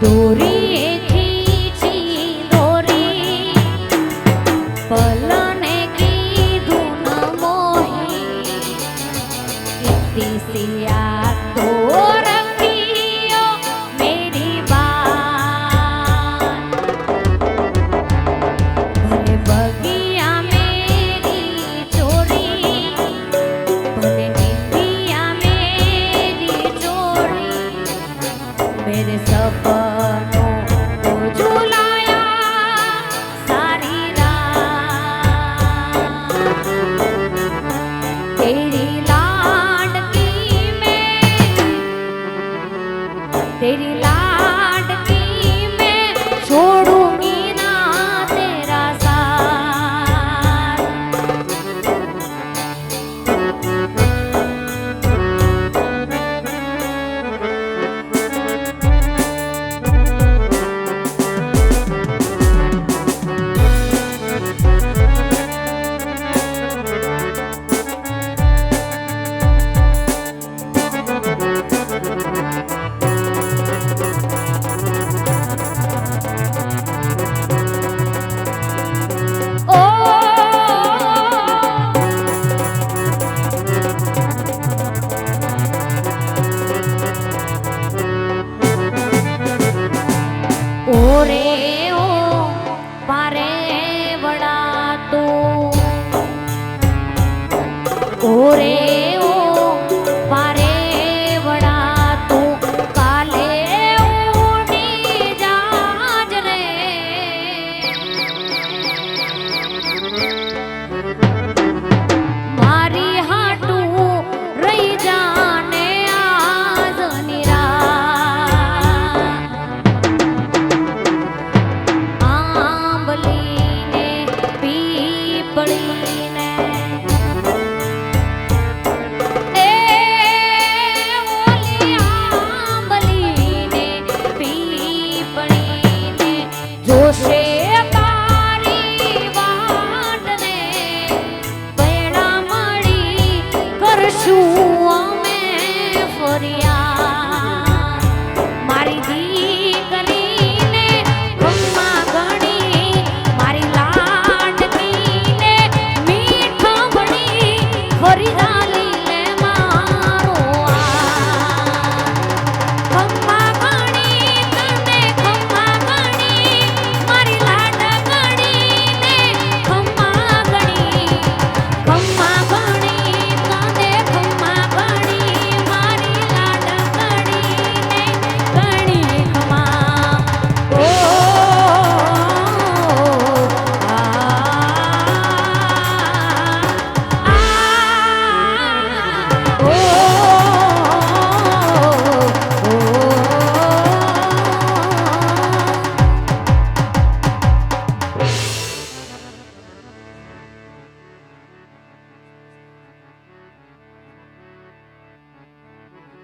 દોરીએ ખીચી દોરી પલને કીધું ન મોહી કિતી સિયા તો રખિયો મેરી બાત ભલે બગિયા મેરી ચોરી ભલે નિંદિયા મેરી ચોરી मेरे सपनों को झुलाया सारी रात तेरी लाडकी मैं छोड़ूंगी ना तेरा साथ ओरे ओ पारे बड़ा तू ओरे ओ पारे बड़ा तू काले उड़ी जाज रे मारी हाटू रही जाने आज निरा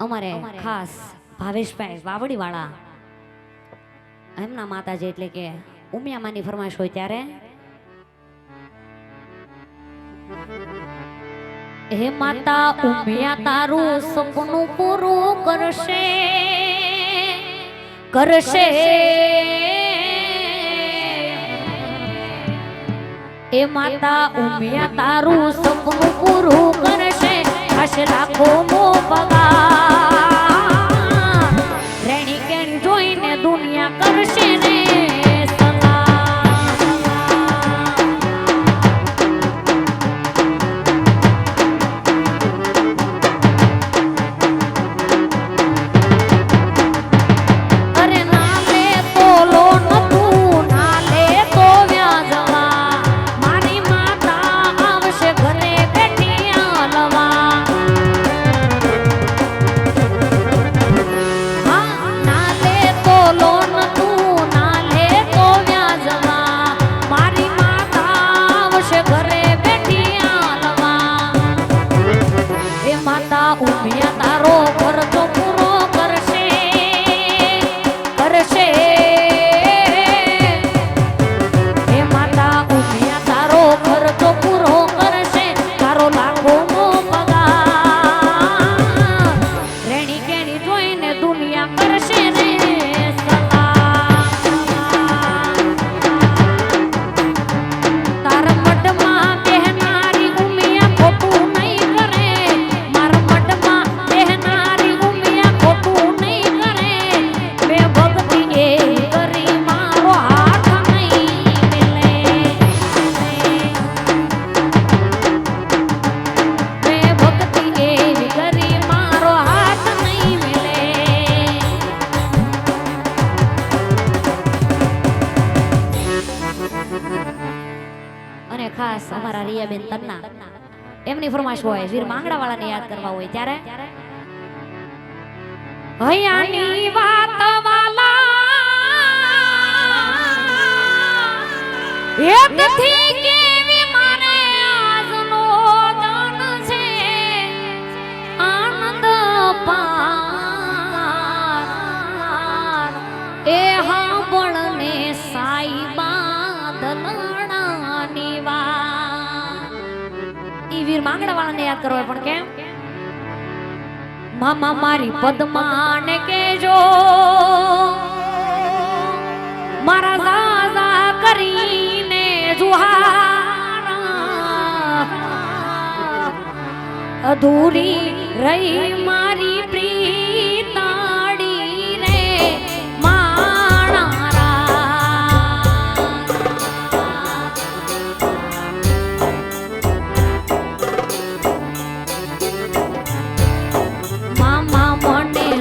અમારે ખાસ ભાવેશભાઈ વાવડીવાળા એમના માતાજી એટલે કે ઉમિયામાની ફરમાઈશ હોય ત્યારે હે માતા ઉમિયા તારું સપનું પૂરું કરશે કરશે એ માતા ઉમિયા તારું સપનું પૂરું કરશે હશે લાખો મો પગાર રેણી કેણ જોઈને દુનિયા કરશે ને અને ખાસ અમારા રિયાબેન તન્ના એમની ફરમાશ હોય વીર માંગડા વાળાને યાદ કરવા હોય ત્યારે હૈયાની વાત વાલા એકથી કેવી મારે આજનો દાન છે આનંદ પાર એ હાંભળને સાઈબા દલણાની વાત ઈ વીર માંગડા વાળાને યાદ કરવા પણ કેમ મામા મારી પદ્માને કેજો મારા દાદા કરીને જુહાર અધૂરી રહી મારી પ્રીતાડી રે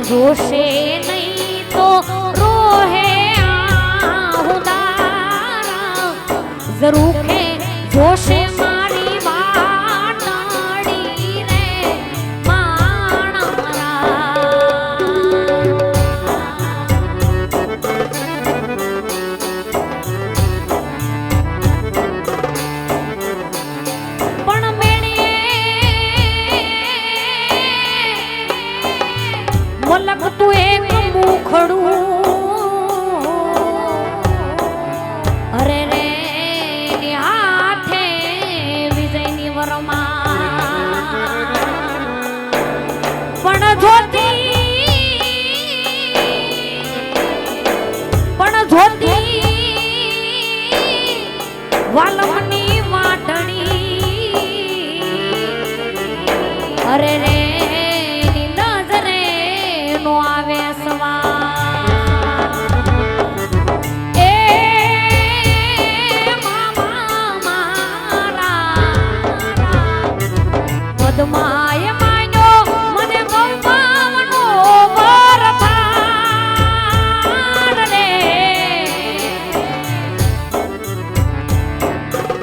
જોશે નહીં તો રોહે આહુદારા જરૂર કે જોશે મારી વાટડી રે લગતું એક મુખડું અરે રે હાથે વિજયની વરમાં પણ જોતી વાલમની વાટણી અરે રે આવે સવાર એ મામા મારા પદ્માય માન્યો મને ગૌમાવનો વરદાન રે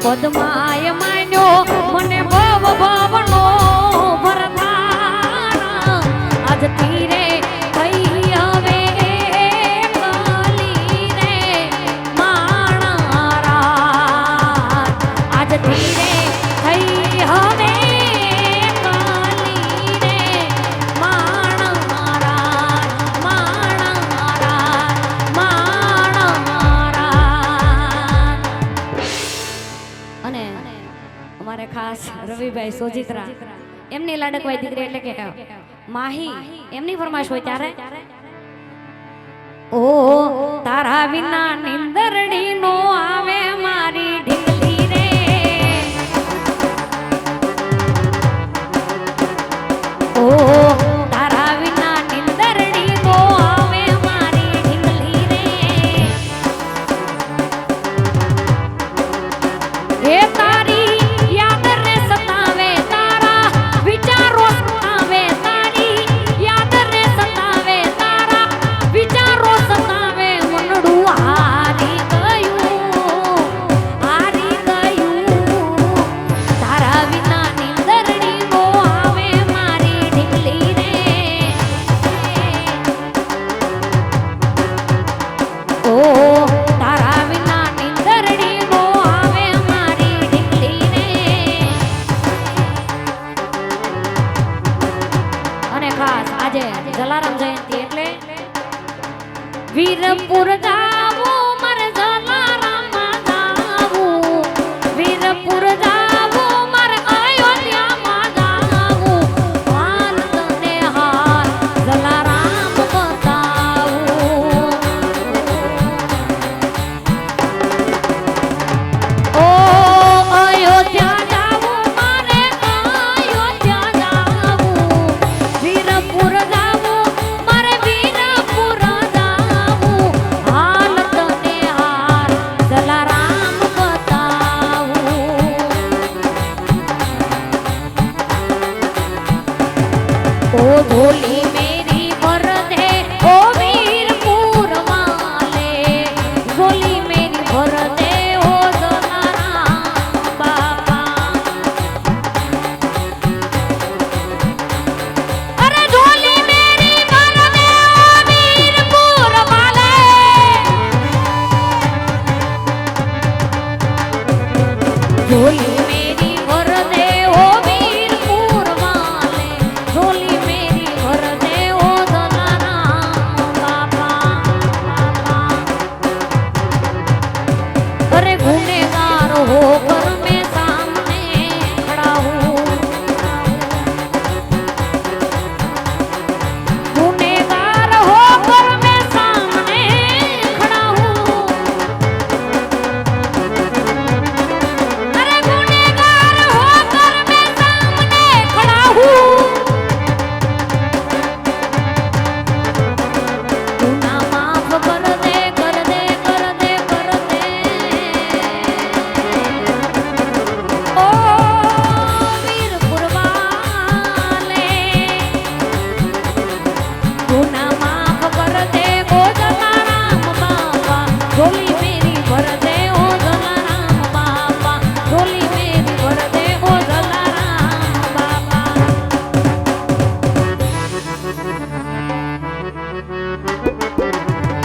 પદ્માય માન્યો મને ભવનો વરદાન આજથી રે ખાસ રવિભાઈ સોજિત્રા એમની લાડકવાઈ દીકરી એટલે કે માહી એમની ફરમાશ હોય ત્યારે ઓ તારા વિના નિંદરડી નો આવે મારી ઢીકલી રે ઓ તારા વિના નિંદરડી નો આવે મારી ઢીકલી રે હે તારી વિચારો સતાવે મનડું હારી ગયું ભૂલી